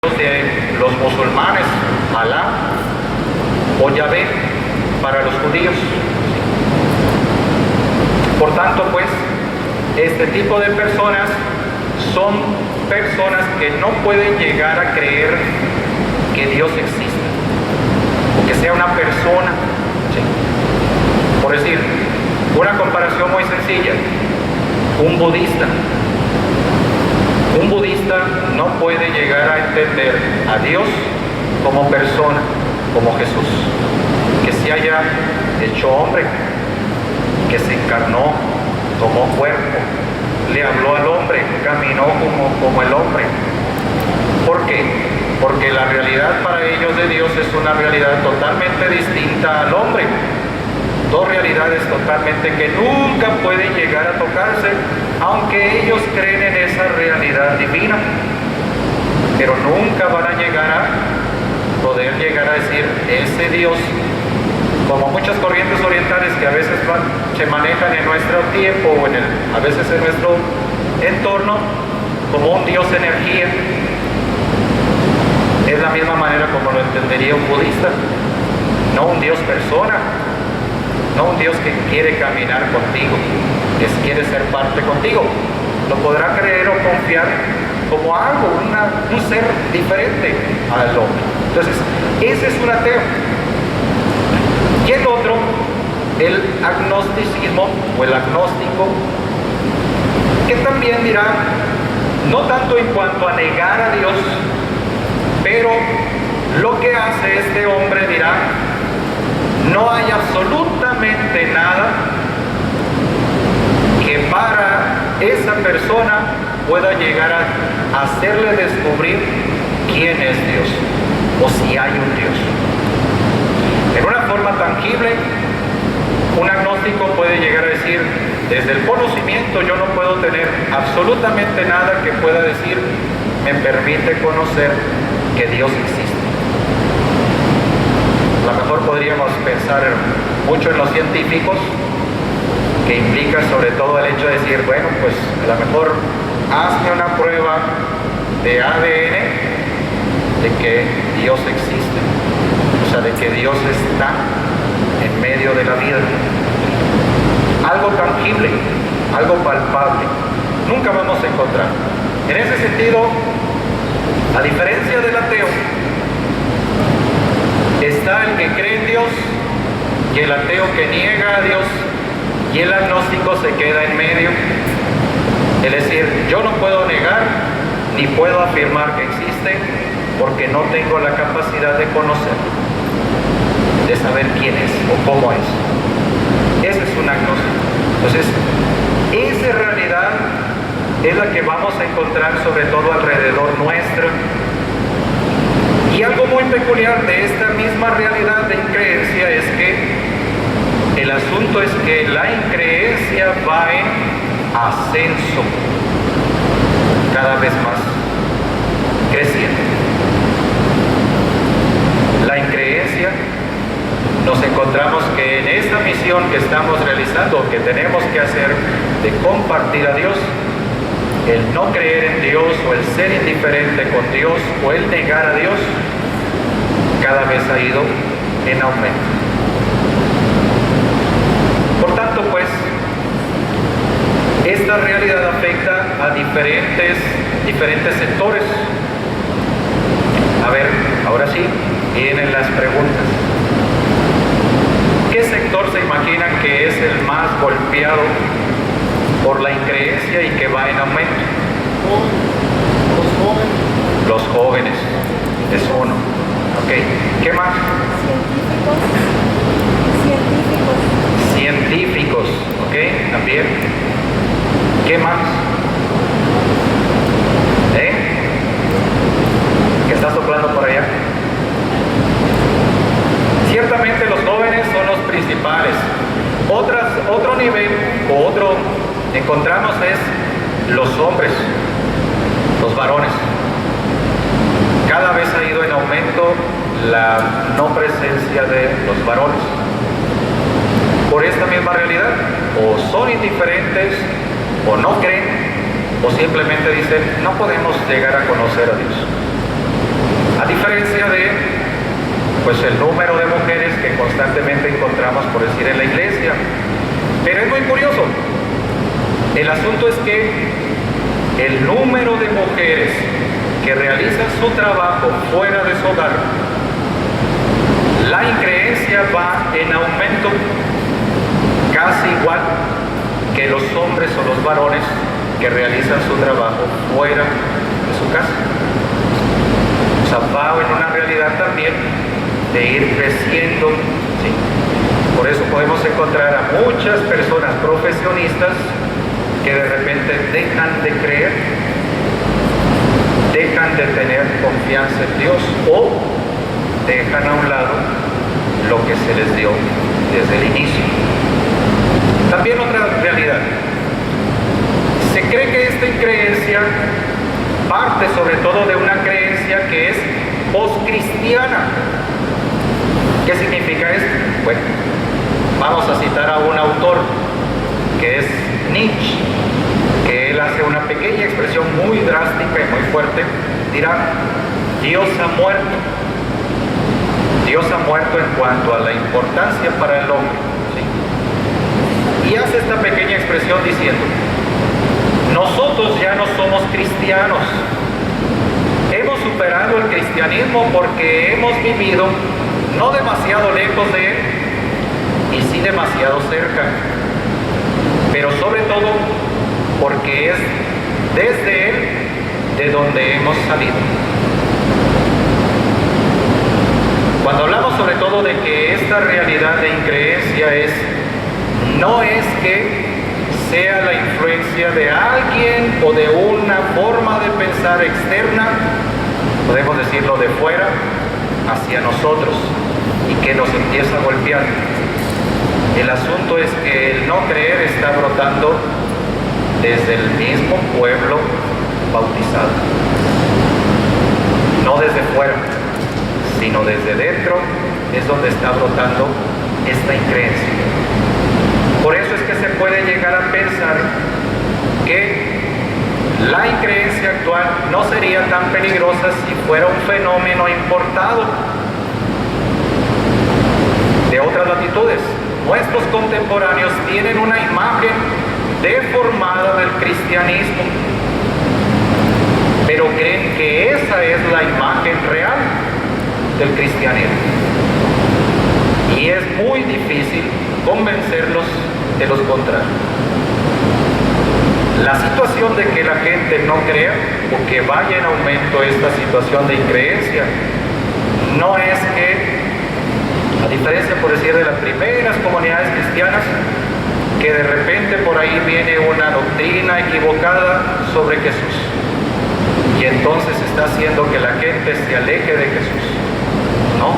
de los musulmanes, Alá o Yahvé para los judíos. Por tanto, pues, este tipo de personas son personas que no pueden llegar a creer que Dios existe o que sea una persona. ¿Sí? Por decir, una comparación muy sencilla, un budista no puede llegar a entender a Dios como persona, como Jesús, que se haya hecho hombre, que se encarnó, tomó cuerpo, le habló al hombre, caminó como el hombre. ¿Por qué? Porque la realidad para ellos de Dios es una realidad totalmente distinta al hombre. Dos realidades totalmente que nunca pueden llegar a tocarse, aunque ellos creen en esa realidad divina, pero nunca van a llegar a poder llegar a decir ese Dios, como muchas corrientes orientales que a veces se manejan en nuestro tiempo o a veces en nuestro entorno como un Dios energía. Es la misma manera como lo entendería un budista, no un Dios persona, no un Dios que quiere caminar contigo, que quiere ser parte contigo. Lo podrá creer o confiar como algo, un ser diferente al hombre. Entonces, ese es un ateo. Y el otro, el agnosticismo o el agnóstico, que también dirá, no tanto en cuanto a negar a Dios, pero lo que hace este hombre dirá, no hay absolutamente nada que para esa persona pueda llegar a hacerle descubrir quién es Dios o si hay un Dios. En una forma tangible, un agnóstico puede llegar a decir, desde el conocimiento yo no puedo tener absolutamente nada que pueda decir, me permite conocer que Dios existe. A lo mejor podríamos pensar mucho en los científicos, que implica sobre todo el hecho de decir, bueno, pues a lo mejor hazme una prueba de ADN de que Dios existe, o sea, de que Dios está en medio de la vida. Algo tangible, algo palpable, nunca vamos a encontrar. En ese sentido, a diferencia del ateo, está el que cree en Dios y el ateo que niega a Dios, y el agnóstico se queda en medio. Es decir, yo no puedo negar ni puedo afirmar que existe porque no tengo la capacidad de conocer, de saber quién es o cómo es. Ese es un agnóstico. Entonces, esa realidad es la que vamos a encontrar sobre todo alrededor nuestra. Y algo muy peculiar de esta misma realidad de increencia es que el asunto es que la increencia va en ascenso, cada vez más creciendo. La increencia, nos encontramos que en esta misión que estamos realizando, que tenemos que hacer de compartir a Dios, el no creer en Dios o el ser indiferente con Dios o el negar a Dios, cada vez ha ido en aumento. Por tanto, pues, esta realidad afecta a diferentes sectores. A ver, ahora sí, vienen las preguntas. ¿Qué sector se imaginan que es el más golpeado por la increencia y que va en aumento? Los jóvenes. Es uno. Ok. ¿Qué más? Científicos. Ok. También. ¿Qué más? ¿Qué está soplando por allá? Ciertamente los jóvenes son los principales. Otro nivel o otro encontramos es los hombres, los varones. Cada vez ha ido en aumento la no presencia de los varones. Por esta misma realidad, o son indiferentes, o no creen, o simplemente dicen, no podemos llegar a conocer a Dios. incluso el número de mujeres que constantemente encontramos, por decir, en la iglesia. Pero es muy curioso. El asunto es que el número de mujeres que realizan su trabajo fuera de su hogar, la increencia va en aumento, casi igual que los hombres o los varones que realizan su trabajo fuera de su casa. O sea, va en una realidad también de ir creciendo, ¿sí? Por eso podemos encontrar a muchas personas profesionistas que de repente dejan de creer, dejan de tener confianza en Dios o dejan a un lado lo que se les dio desde el inicio. También otra realidad. Se cree que esta increencia parte sobre todo de una creencia que es postcristiana. ¿Qué significa esto? Bueno, vamos a citar a un autor que es Nietzsche, que él hace una pequeña expresión muy drástica y muy fuerte. Dirá: Dios ha muerto. Dios ha muerto en cuanto a la importancia para el hombre, ¿sí? Y hace esta pequeña expresión diciendo: nosotros ya no somos cristianos. Hemos superado el cristianismo porque hemos vivido no demasiado lejos de él y sí demasiado cerca, pero sobre todo porque es desde él de donde hemos salido. Cuando hablamos sobre todo de que esta realidad de increencia no es que sea la influencia de alguien o de una forma de pensar externa, podemos decirlo, de fuera hacia nosotros y que nos empieza a golpear. El asunto es que el no creer está brotando desde el mismo pueblo bautizado, no desde fuera, sino desde dentro es donde está brotando esta increencia. Por eso es que se puede llegar a pensar que la increencia actual no sería tan peligrosa si fuera un fenómeno importado de otras latitudes. Nuestros contemporáneos tienen una imagen deformada del cristianismo, pero creen que esa es la imagen real del cristianismo. Y es muy difícil convencerlos de los contrarios. La situación de que la gente no crea o que vaya en aumento esta situación de increencia no es que, a diferencia, por decir, de las primeras comunidades cristianas, que de repente por ahí viene una doctrina equivocada sobre Jesús y entonces está haciendo que la gente se aleje de Jesús. No,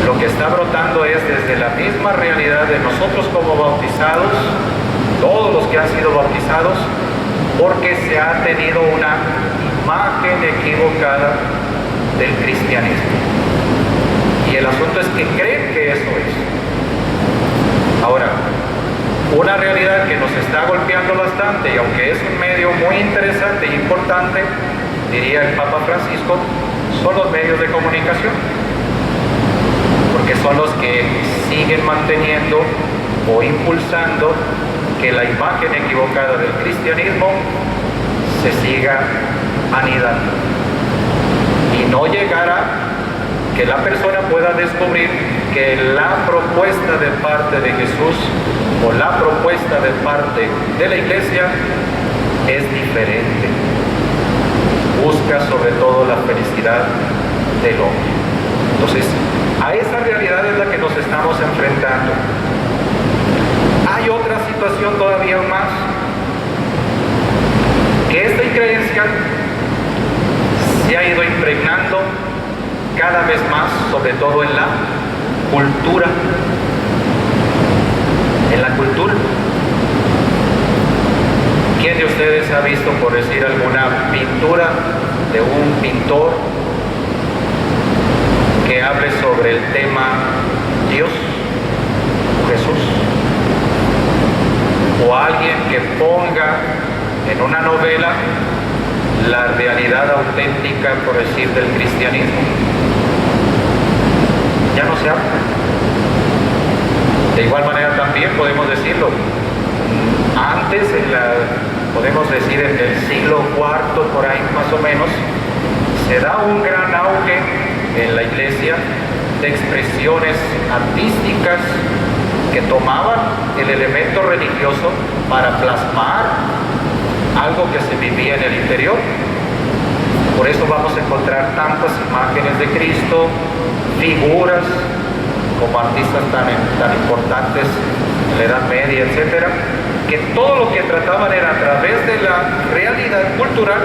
lo que está brotando es desde la misma realidad de nosotros como bautizados, todos los que han sido bautizados, porque se ha tenido una imagen equivocada del cristianismo. Y el asunto es que creen que eso es. Ahora, una realidad que nos está golpeando bastante, y aunque es un medio muy interesante e importante, diría el Papa Francisco, son los medios de comunicación, porque son los que siguen manteniendo o impulsando que la imagen equivocada del cristianismo se siga anidando y no llegará que la persona pueda descubrir que la propuesta de parte de Jesús o la propuesta de parte de la iglesia es diferente. Busca sobre todo la felicidad del hombre. Entonces, a esa realidad es la que nos estamos enfrentando. Hay otra situación todavía más, que esta increencia se ha ido impregnando cada vez más, sobre todo en la cultura. En la cultura. ¿Quién de ustedes ha visto, por decir, alguna pintura de un pintor que hable sobre el tema Dios, Jesús? O alguien que ponga en una novela la realidad auténtica, por decir, del cristianismo. ya no se habla. De igual manera también podemos decirlo, antes, podemos decir en el siglo IV, por ahí más o menos, se da un gran auge en la iglesia de expresiones artísticas que tomaban el elemento religioso para plasmar algo que se vivía en el interior. Por eso vamos a encontrar tantas imágenes de Cristo, figuras como artistas tan importantes en la Edad Media, etcétera, que todo lo que trataban era, a través de la realidad cultural,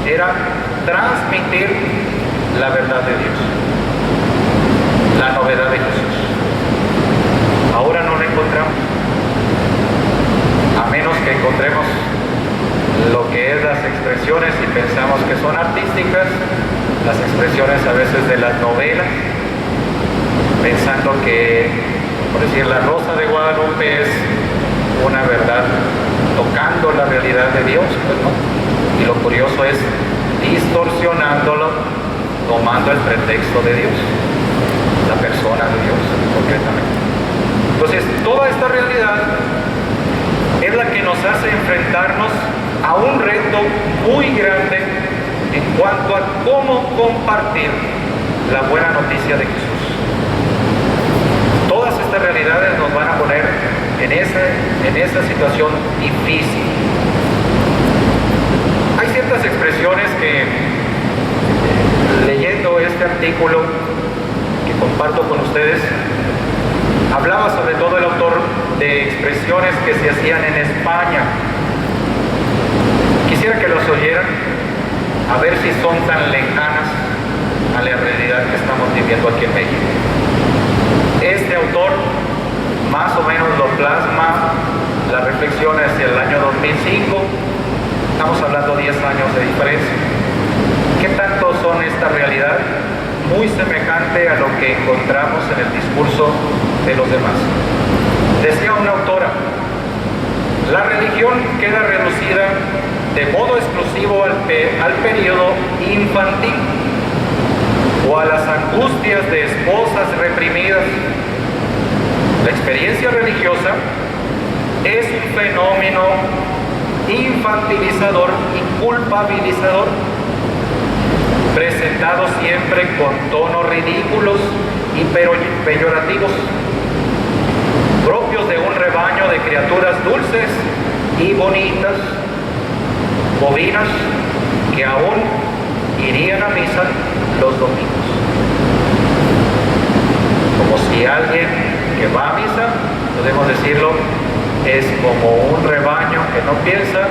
era transmitir la verdad de Dios, la novedad de Jesús. Ahora no lo encontramos, a menos que encontremos lo que es las expresiones y pensamos que son artísticas, las expresiones a veces de las novelas, pensando que, por decir, la Rosa de Guadalupe es una verdad tocando la realidad de Dios, pues no. Y lo curioso es distorsionándolo, tomando el pretexto de Dios, la persona de Dios concretamente. Entonces, toda esta realidad es la que nos hace enfrentarnos a un reto muy grande en cuanto a cómo compartir la buena noticia de Jesús. Todas estas realidades nos van a poner en esa situación difícil. Hay ciertas expresiones que, leyendo este artículo que comparto con ustedes, hablaba sobre todo el autor de expresiones que se hacían en España. Quisiera que los oyeran, a ver si son tan lejanas a la realidad que estamos viviendo aquí en México. Este autor más o menos lo plasma, la reflexión hacia el año 2005, estamos hablando 10 años de diferencia. ¿Qué tanto son esta realidad? Muy semejante a lo que encontramos en el discurso de los demás. Decía una autora, la religión queda reducida de modo exclusivo al periodo infantil o a las angustias de esposas reprimidas. La experiencia religiosa es un fenómeno infantilizador y culpabilizador, presentado siempre con tonos ridículos y peyorativos, propios de un rebaño de criaturas dulces y bonitas, bovinas, que aún irían a misa los domingos. Como si alguien que va a misa, podemos decirlo, es como un rebaño que no piensa,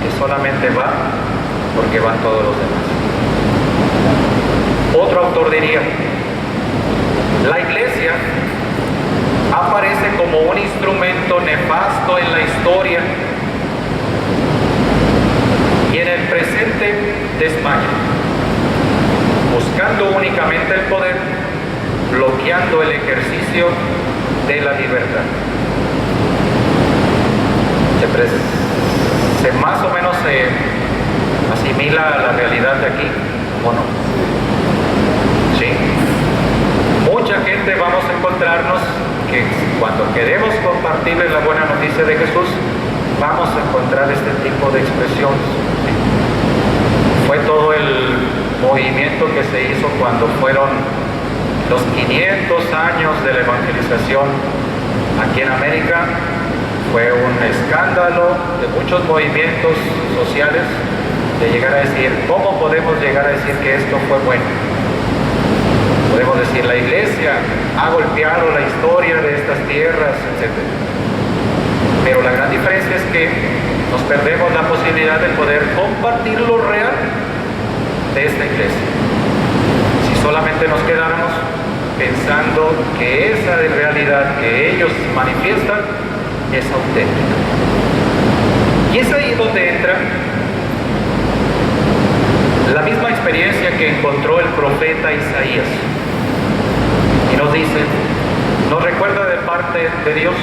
que solamente va porque van todos los demás. Otro autor diría, la iglesia aparece como un instrumento nefasto en la historia y en el presente desmaya, buscando únicamente el poder, bloqueando el ejercicio de la libertad. Se más o menos se asimila a la realidad de aquí, ¿o no? Sí. Mucha gente vamos a encontrarnos que cuando queremos compartirles la buena noticia de Jesús, vamos a encontrar este tipo de expresiones. Fue todo el movimiento que se hizo cuando fueron los 500 años de la evangelización aquí en América. Fue un escándalo de muchos movimientos sociales de llegar a decir, ¿cómo podemos llegar a decir que esto fue bueno? Podemos decir, la iglesia ha golpeado la historia de estas tierras, etc. Pero la gran diferencia es que nos perdemos la posibilidad de poder compartir lo real de esta iglesia. Si solamente nos quedáramos pensando que esa realidad que ellos manifiestan es auténtica. Y es ahí donde entra la misma experiencia que encontró el profeta Isaías. Y nos dice, nos recuerda de parte de Dios